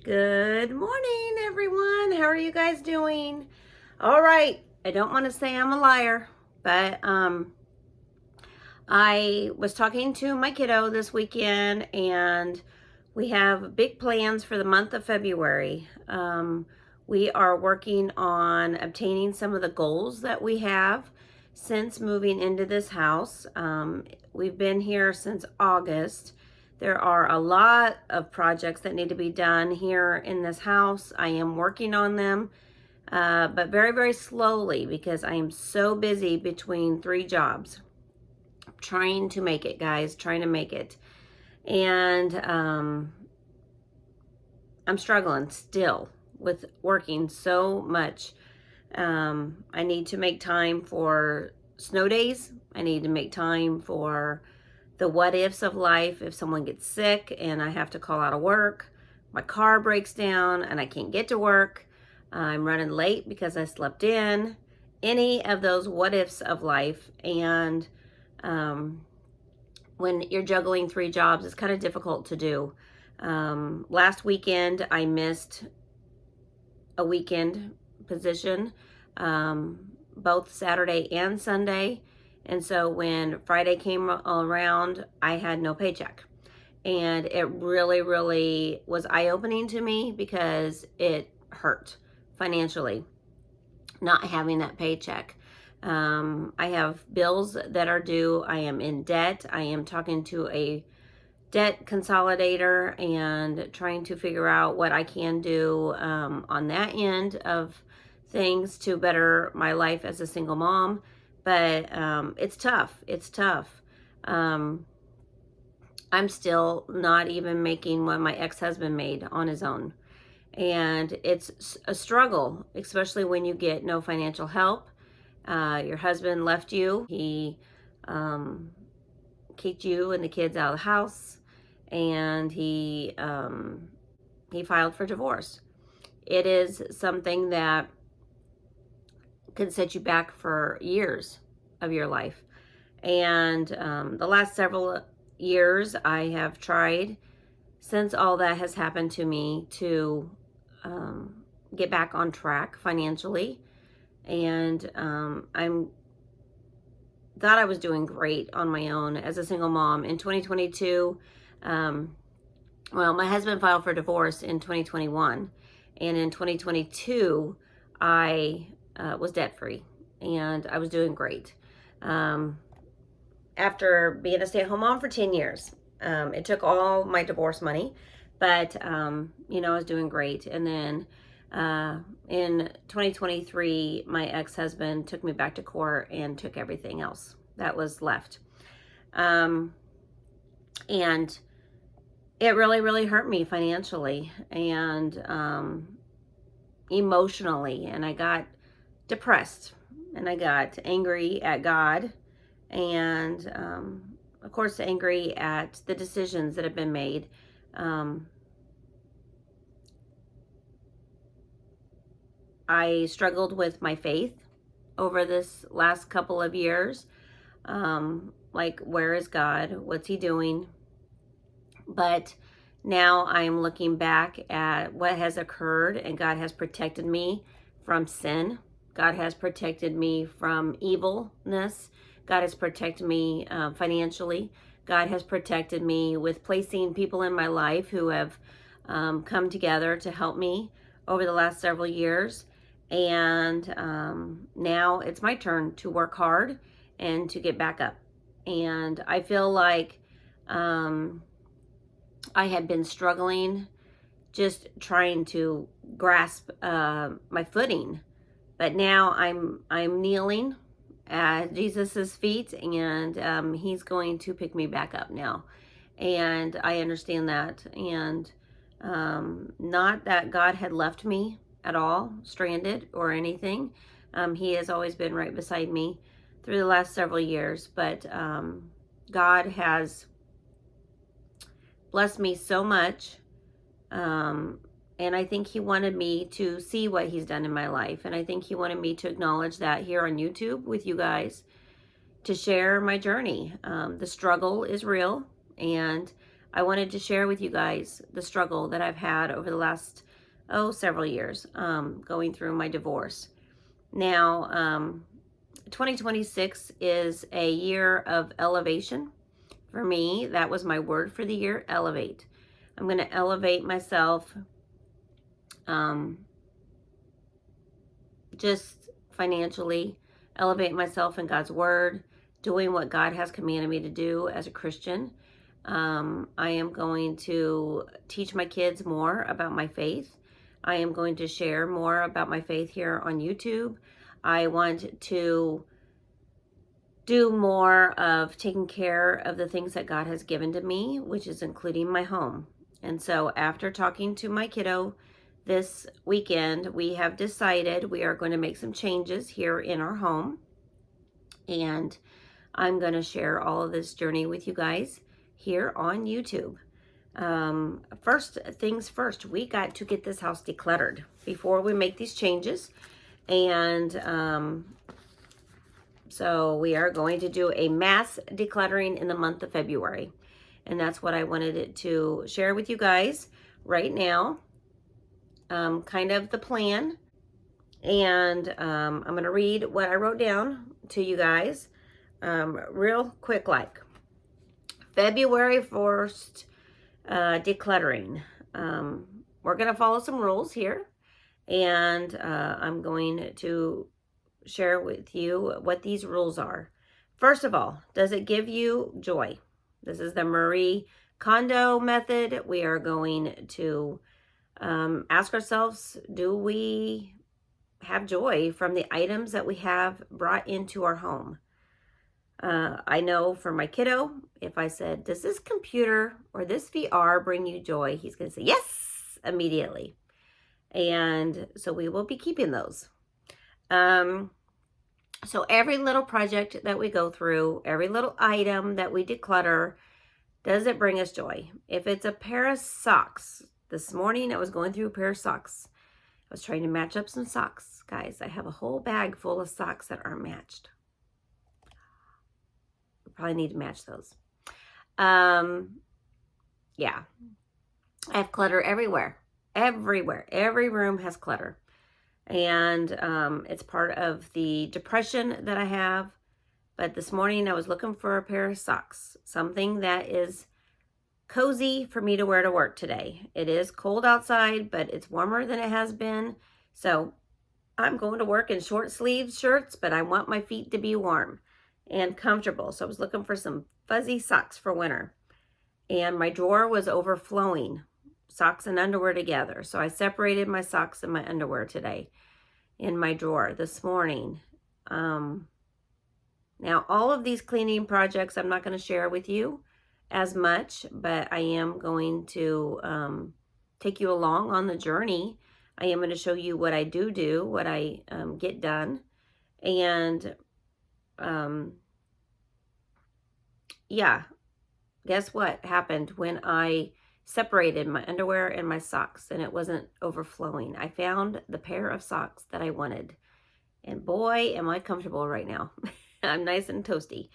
Good morning, everyone. How are you guys doing? All right. I don't want to say I'm a liar, but I was talking to my kiddo this weekend, and we have big plans for the month of February. We are working on obtaining some of the goals that we have since moving into this house. We've been here since August. There are a lot of projects that need to be done here in this house. I am working on them, but very, very slowly because I am so busy between 3 jobs. Trying to make it, guys, trying to make it. And I'm struggling still with working so much. I need to make time for snow days. I need to make time for the what ifs of life. If someone gets sick and I have to call out of work, my car breaks down and I can't get to work, I'm running late because I slept in, any of those what ifs of life. And when you're juggling 3 jobs, it's kind of difficult to do. Last weekend, I missed a weekend position, both Saturday and Sunday. And so when Friday came around, I had no paycheck. And it really, really was eye-opening to me because it hurt financially, not having that paycheck. I have bills that are due. I am in debt. I am talking to a debt consolidator and trying to figure out what I can do on that end of things to better my life as a single mom. But it's tough. It's tough. I'm still not even making what my ex-husband made on his own. And it's a struggle, especially when you get no financial help. Your husband left you. He kicked you and the kids out of the house, and he filed for divorce. It is something that could set you back for years of your life. And the last several years, I have tried, since all that has happened to me, to get back on track financially. And I'm thought I was doing great on my own as a single mom. In 2022, well, my husband filed for divorce in 2021. And in 2022, I was debt-free, and I was doing great. After being a stay-at-home mom for 10 years, it took all my divorce money, but, I was doing great. And then in 2023, my ex-husband took me back to court and took everything else that was left. And it really, really hurt me financially and emotionally. And I got depressed, and I got angry at God, and of course angry at the decisions that have been made. I struggled with my faith over this last couple of years. Like, where is God? What's he doing? But now I'm looking back at what has occurred, and God has protected me from sin. God has protected me from evilness. God has protected me financially. God has protected me with placing people in my life who have come together to help me over the last several years. And now it's my turn to work hard and to get back up. And I feel like I had been struggling, just trying to grasp my footing. But now I'm kneeling at Jesus's feet, and he's going to pick me back up now. And I understand that. And not that God had left me at all, stranded or anything. He has always been right beside me through the last several years. But God has blessed me so much. And I think he wanted me to see what he's done in my life. And I think he wanted me to acknowledge that here on YouTube with you guys, to share my journey. The struggle is real, and I wanted to share with you guys the struggle that I've had over the last, several years, going through my divorce. Now, 2026 is a year of elevation. For me, that was my word for the year, elevate. I'm going to elevate myself, just financially, elevate myself in God's word, doing what God has commanded me to do as a Christian. I am going to teach my kids more about my faith. I am going to share more about my faith here on YouTube. I want to do more of taking care of the things that God has given to me, which is including my home. And so after talking to my kiddo this weekend, we have decided we are going to make some changes here in our home. And I'm going to share all of this journey with you guys here on YouTube. First things first, we got to get this house decluttered before we make these changes. And so we are going to do a mass decluttering in the month of February. And that's what I wanted to share with you guys right now. Kind of the plan. And I'm going to read what I wrote down to you guys real quick like. February 1st, decluttering. We're going to follow some rules here. And I'm going to share with you what these rules are. First of all, does it give you joy? This is the Marie Kondo method. We are going to ask ourselves, do we have joy from the items that we have brought into our home? I know for my kiddo, if I said, does this computer or this VR bring you joy? He's going to say yes immediately. And so we will be keeping those. So every little project that we go through, every little item that we declutter, does it bring us joy? If it's a pair of socks, this morning I was going through a pair of socks. I was trying to match up some socks. Guys, I have a whole bag full of socks that aren't matched. We probably need to match those. Yeah. I have clutter everywhere. Everywhere. Every room has clutter. And it's part of the depression that I have. But this morning I was looking for a pair of socks. Something that is cozy for me to wear to work today. It is cold outside, but it's warmer than it has been. So I'm going to work in short sleeve shirts, but I want my feet to be warm and comfortable. So I was looking for some fuzzy socks for winter. And my drawer was overflowing. Socks and underwear together. So I separated my socks and my underwear today in my drawer this morning. Now, all of these cleaning projects I'm not going to share with you as much, but I am going to take you along on the journey. I am going to show you what I do, what I get done. And yeah, guess what happened when I separated my underwear and my socks and it wasn't overflowing? I found the pair of socks that I wanted. And boy, am I comfortable right now. I'm nice and toasty.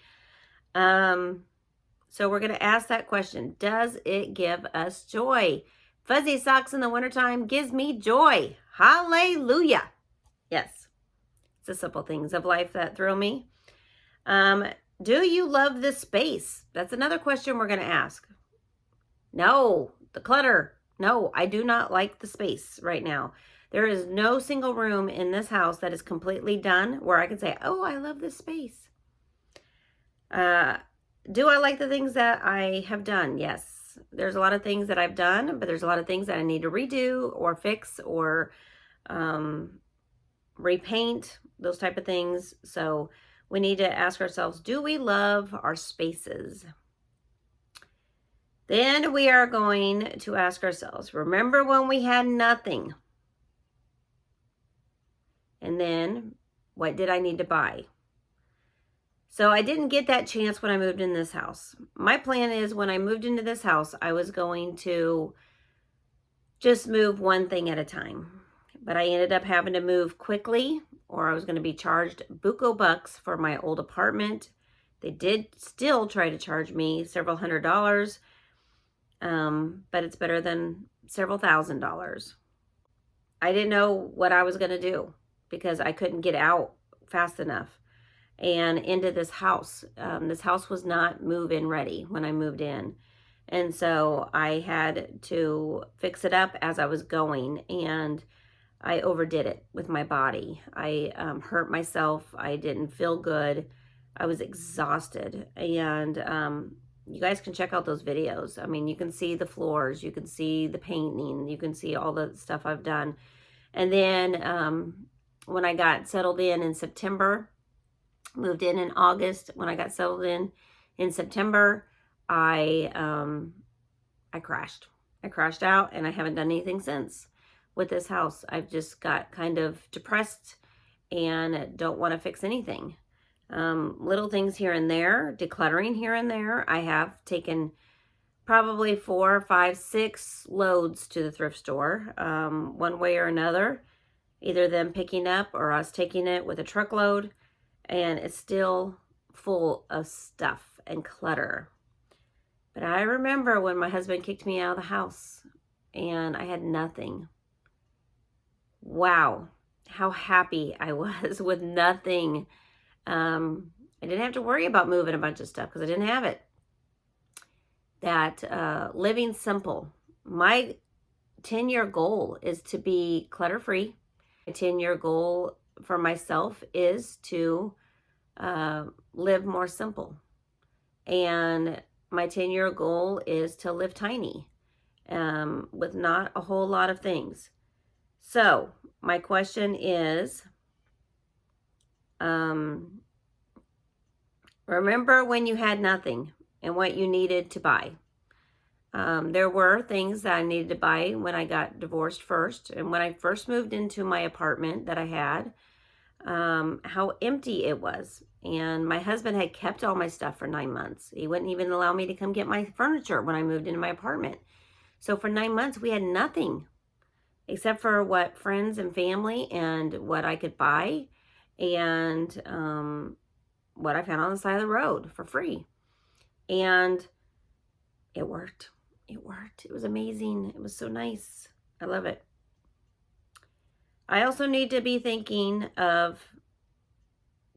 So we're going to ask that question. Does it give us joy? Fuzzy socks in the wintertime gives me joy. Hallelujah. Yes. It's the simple things of life that thrill me. Do you love this space? That's another question we're going to ask. No, the clutter. No, I do not like the space right now. There is no single room in this house that is completely done where I can say, oh, I love this space. Do I like the things that I have done? Yes. There's a lot of things that I've done, but there's a lot of things that I need to redo or fix or repaint, those type of things. So we need to ask ourselves, do we love our spaces? Then we are going to ask ourselves, remember when we had nothing? And then, what did I need to buy? So I didn't get that chance when I moved in this house. My plan is when I moved into this house, I was going to just move one thing at a time. But I ended up having to move quickly, or I was going to be charged buco bucks for my old apartment. They did still try to charge me several $100s. but it's better than several $1,000s. I didn't know what I was going to do because I couldn't get out fast enough and into this house. This house was not move-in ready when I moved in. And so I had to fix it up as I was going, and I overdid it with my body. I hurt myself. I didn't feel good. I was exhausted. And you guys can check out those videos. I mean, you can see the floors. You can see the painting. You can see all the stuff I've done. And then when I got settled in September, moved in August. When I got settled in September, I crashed. I crashed out, and I haven't done anything since with this house. I've just got kind of depressed and don't want to fix anything. Little things here and there, decluttering here and there. I have taken probably 4, 5, 6 loads to the thrift store, one way or another, either them picking up or us taking it with a truckload, and it's still full of stuff and clutter. But I remember when my husband kicked me out of the house and I had nothing. Wow, how happy I was with nothing. I didn't have to worry about moving a bunch of stuff because I didn't have it. That living simple. My 10-year goal is to be clutter-free. My 10-year goal for myself is to live more simple. And my 10-year goal is to live tiny with not a whole lot of things. So my question is, remember when you had nothing and what you needed to buy. There were things that I needed to buy when I got divorced first. And when I first moved into my apartment that I had, how empty it was. And my husband had kept all my stuff for 9 months. He wouldn't even allow me to come get my furniture when I moved into my apartment. So for 9 months, we had nothing except for what friends and family and what I could buy and what I found on the side of the road for free. And it worked. It worked. It was amazing. It was so nice. I love it. I also need to be thinking of,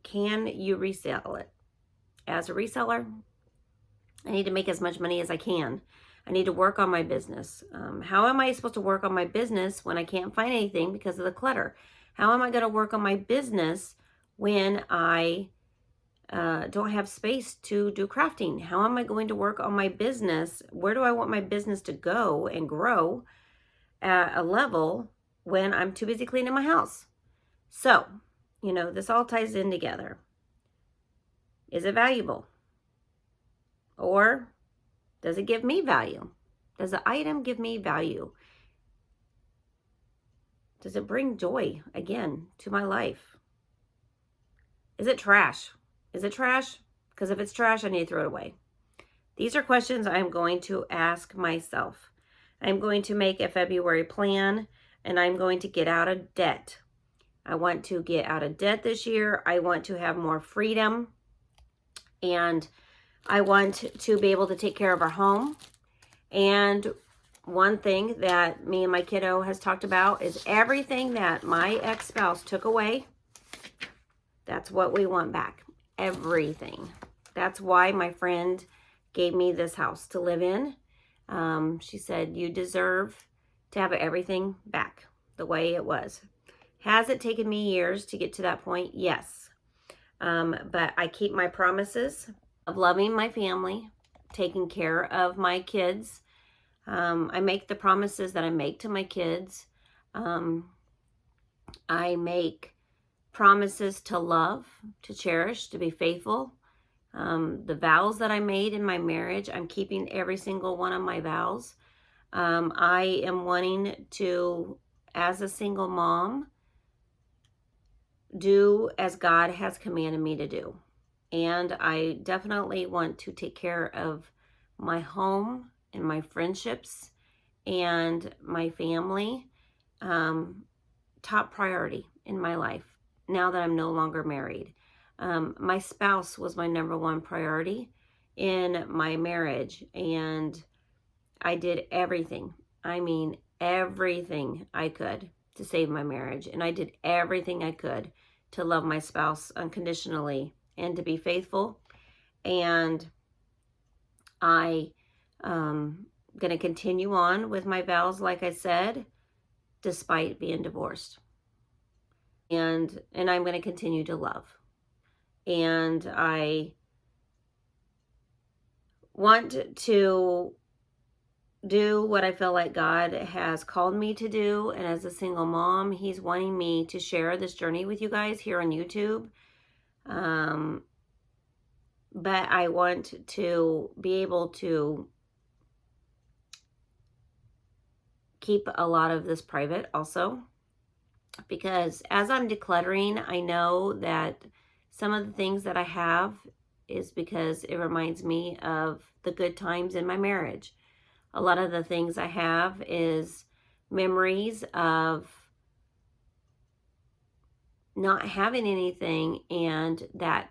can you resell it? As a reseller, I need to make as much money as I can. I need to work on my business. How am I supposed to work on my business when I can't find anything because of the clutter? How am I going to work on my business when I don't have space to do crafting? How am I going to work on my business? Where do I want my business to go and grow at a level when I'm too busy cleaning my house? So, this all ties in together. Is it valuable? Or does it give me value? Does the item give me value? Does it bring joy again to my life? Is it trash? Is it trash? Because if it's trash, I need to throw it away. These are questions I'm going to ask myself. I'm going to make a February plan, and I'm going to get out of debt. I want to get out of debt this year. I want to have more freedom, and I want to be able to take care of our home. And one thing that me and my kiddo has talked about is everything that my ex-spouse took away, that's what we want back. Everything. That's why my friend gave me this house to live in. She said, you deserve to have everything back the way it was. Has it taken me years to get to that point? Yes. But I keep my promises of loving my family, taking care of my kids. I make the promises that I make to my kids. I make promises to love, to cherish, to be faithful. The vows that I made in my marriage, I'm keeping every single one of my vows. I am wanting to, as a single mom, do as God has commanded me to do. And I definitely want to take care of my home and my friendships and my family. Top priority in my life now that I'm no longer married. My spouse was my number one priority in my marriage. And I did everything. I mean, everything I could to save my marriage. And I did everything I could to love my spouse unconditionally and to be faithful. And I going to continue on with my vows, like I said, despite being divorced. And I'm going to continue to love. And I want to do what I feel like God has called me to do. And as a single mom, He's wanting me to share this journey with you guys here on YouTube. But I want to be able to keep a lot of this private also, because as I'm decluttering, I know that some of the things that I have is because it reminds me of the good times in my marriage. A lot of the things I have is memories of not having anything and that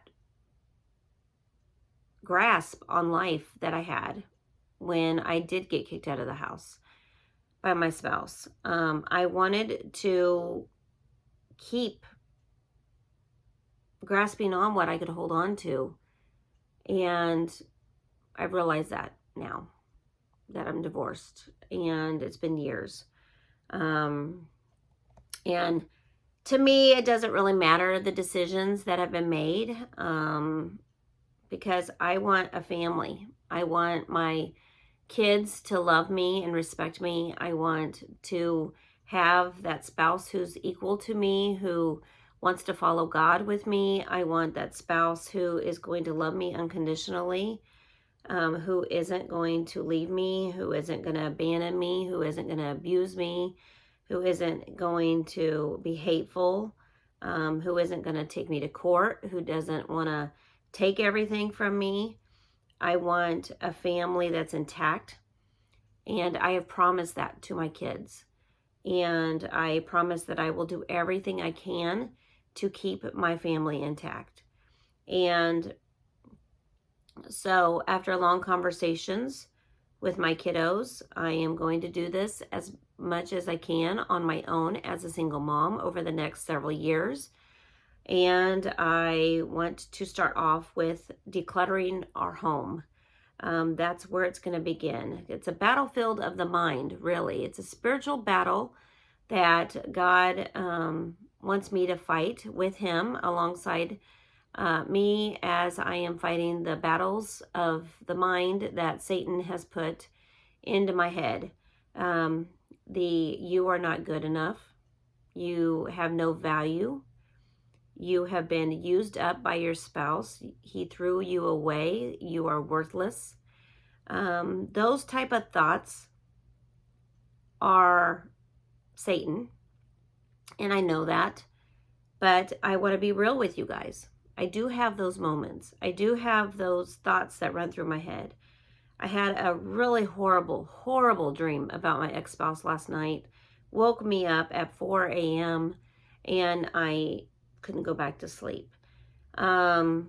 grasp on life that I had when I did get kicked out of the house by my spouse. I wanted to keep grasping on what I could hold on to. And I've realized that now that I'm divorced and it's been years. And to me, it doesn't really matter the decisions that have been made, because I want a family. I want my kids to love me and respect me. I want to have that spouse who's equal to me, who wants to follow God with me. I want that spouse who is going to love me unconditionally, who isn't going to leave me, who isn't going to abandon me, who isn't going to abuse me, who isn't going to be hateful, who isn't going to take me to court, who doesn't want to take everything from me. I want a family that's intact, and I have promised that to my kids. And I promise that I will do everything I can to keep my family intact. And so after long conversations with my kiddos, I am going to do this as much as I can on my own as a single mom over the next several years. And I want to start off with decluttering our home. That's where it's going to begin. It's a battlefield of the mind, really. It's a spiritual battle that God wants me to fight with Him alongside me as I am fighting the battles of the mind that Satan has put into my head. You are not good enough. You have no value. You have been used up by your spouse. He threw you away. You are worthless. Those type of thoughts are Satan, and I know that, but I want to be real with you guys. I do have those moments. I do have those thoughts that run through my head. I had a really horrible dream about my ex-spouse last night. Woke me up at 4 a.m. and I couldn't go back to sleep. And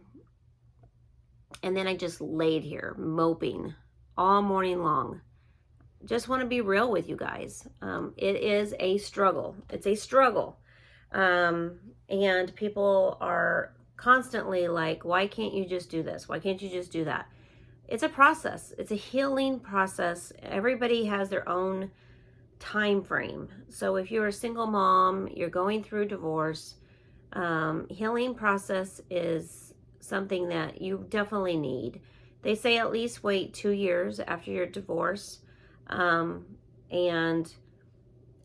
then I just laid here moping all morning long. Just want to be real with you guys. It is a struggle. It's a struggle. And people are constantly like, why can't you just do this? Why can't you just do that? It's a process. It's a healing process. Everybody has their own time frame. So if you're a single mom, you're going through divorce, healing process is something that you definitely need. They say at least wait 2 years after your divorce. And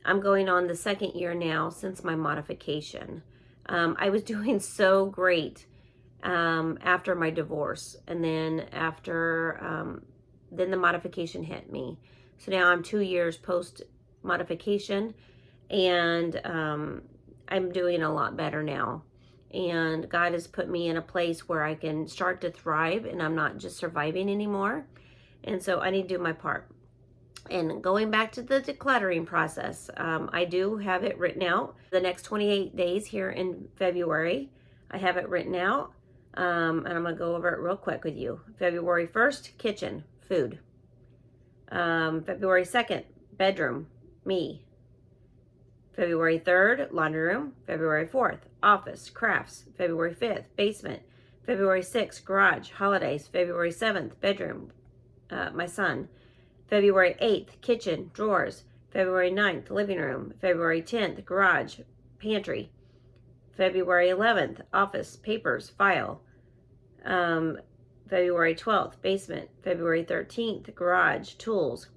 I'm going on the 2nd year now since my modification. I was doing so great after my divorce, and then then the modification hit me. So now I'm 2 years post modification, and I'm doing a lot better now. And God has put me in a place where I can start to thrive, and I'm not just surviving anymore. And so I need to do my part. And going back to the decluttering process, I do have it written out. The next 28 days here in February, I have it written out. And I'm going to go over it real quick with you. February 1st, kitchen, food. February 2nd, bedroom, me. February 3rd, laundry room. February 4th, office, crafts. February 5th, basement. February 6th, garage, holidays. February 7th, bedroom, my son. February 8th, kitchen, drawers. February 9th, living room. February 10th, garage, pantry. February 11th, office, papers, file. February 12th, basement. February 13th, garage, tools.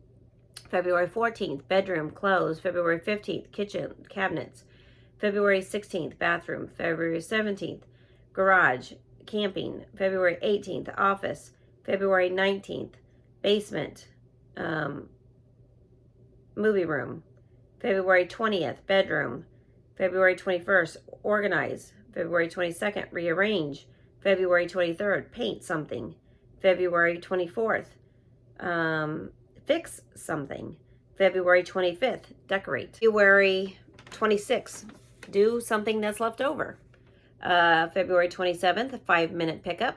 February 14th, bedroom, clothes. February 15th, kitchen, cabinets. February 16th, bathroom. February 17th, garage, camping. February 18th, office. February 19th, basement, movie room. February 20th, bedroom. February 21st, organize. February 22nd, rearrange. February 23rd, paint something. February 24th, fix something. February 25th, decorate. February 26th, do something that's left over. February 27th, a 5-minute pickup.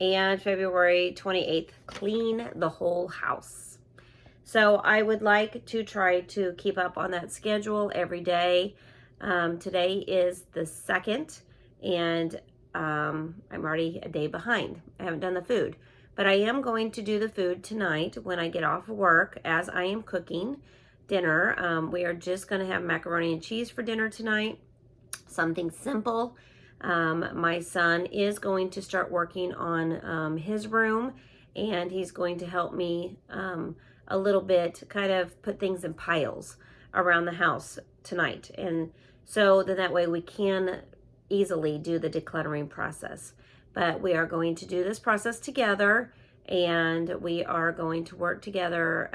And February 28th, clean the whole house. So I would like to try to keep up on that schedule every day. Today is the 2nd, and I'm already a day behind. I haven't done the food. But I am going to do the food tonight when I get off work as I am cooking dinner. We are just going to have macaroni and cheese for dinner tonight. Something simple. My son is going to start working on his room, and he's going to help me a little bit, kind of put things in piles around the house tonight. And so that way we can easily do the decluttering process. But we are going to do this process together, and we are going to work together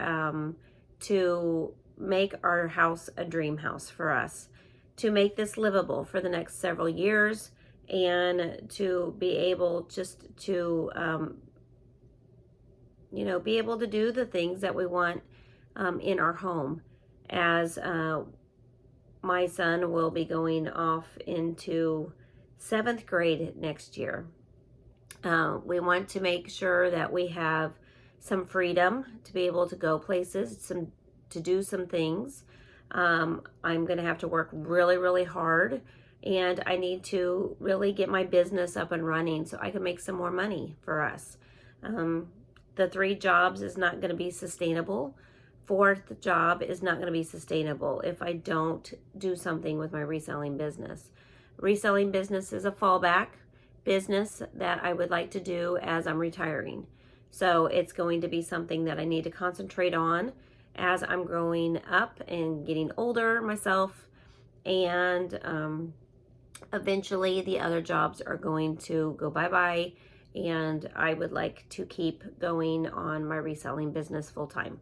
to make our house a dream house for us, to make this livable for the next several years, and to be able just to, be able to do the things that we want in our home. As my son will be going off into 7th grade next year. We want to make sure that we have some freedom to be able to go places, to do some things. I'm going to have to work really, really hard, and I need to really get my business up and running so I can make some more money for us. The 3 jobs is not going to be sustainable. 4th job is not going to be sustainable if I don't do something with my reselling business. Reselling business is a fallback business that I would like to do as I'm retiring. So it's going to be something that I need to concentrate on as I'm growing up and getting older myself. And eventually the other jobs are going to go bye-bye, and I would like to keep going on my reselling business full-time.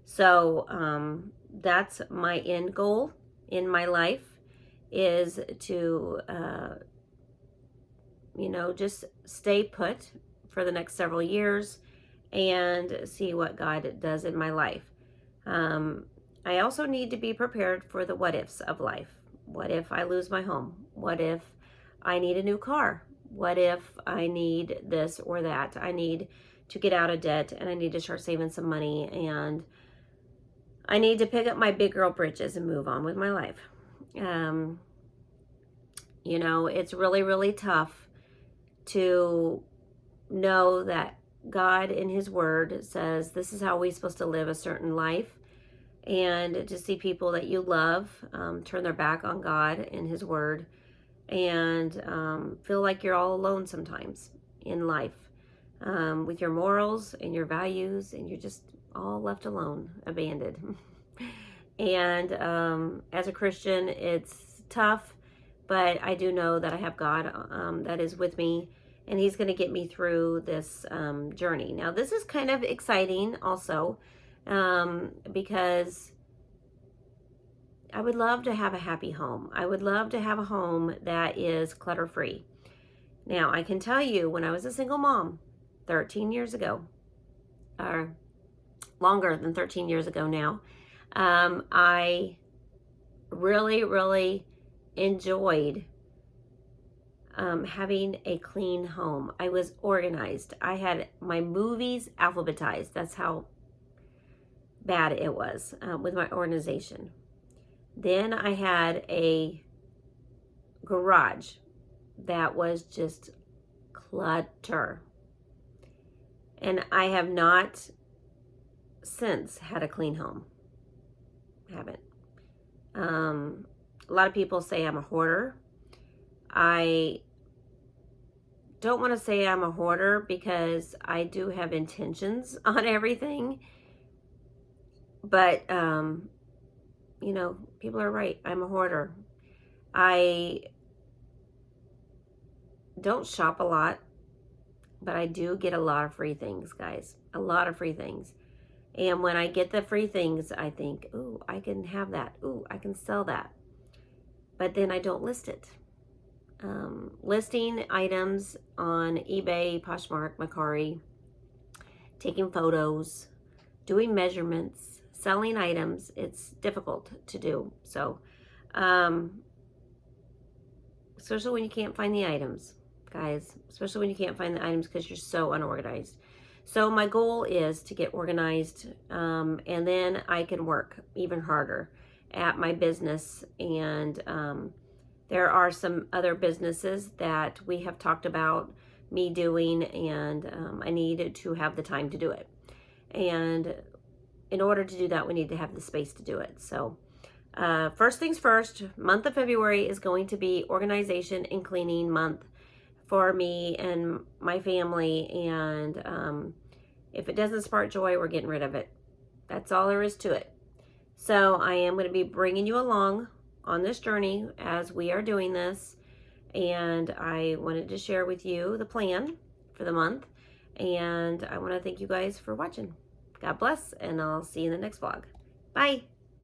So that's my end goal in my life, is to just stay put for the next several years and see what God does in my life. I also need to be prepared for the what ifs of life. What if I lose my home? What if I need a new car? What if I need this or that? I need to get out of debt, and I need to start saving some money, and I need to pick up my big girl britches and move on with my life. It's really, really tough to know that God in his word says this is how we're supposed to live a certain life, and to see people that you love turn their back on God and his word, and feel like you're all alone sometimes in life with your morals and your values, and you're just all left alone, abandoned. And as a Christian, it's tough, but I do know that I have God that is with me, and he's going to get me through this journey. Now, this is kind of exciting also, because I would love to have a happy home. I would love to have a home that is clutter-free. Now, I can tell you, when I was a single mom 13 years ago, or longer than 13 years ago now, I really, really enjoyed having a clean home. I was organized. I had my movies alphabetized. That's how bad it was with my organization. Then I had a garage that was just clutter. And I have not since had a clean home. Haven't. A lot of people say I'm a hoarder. I don't want to say I'm a hoarder because I do have intentions on everything. But, you know, people are right. I'm a hoarder. I don't shop a lot, but I do get a lot of free things, guys. A lot of free things. And when I get the free things, I think, ooh, I can have that. Ooh, I can sell that. But then I don't list it. Listing items on eBay, Poshmark, Mercari, taking photos, doing measurements, selling items, it's difficult to do. So, especially when you can't find the items, guys, especially when you can't find the items because you're so unorganized. So my goal is to get organized, and then I can work even harder at my business. And there are some other businesses that we have talked about me doing, and I need to have the time to do it. And in order to do that, we need to have the space to do it. So first things first, month of February is going to be organization and cleaning month for me and my family. And if it doesn't spark joy, we're getting rid of it. That's all there is to it. So I am going to be bringing you along on this journey as we are doing this. And I wanted to share with you the plan for the month. And I want to thank you guys for watching. God bless, and I'll see you in the next vlog. Bye.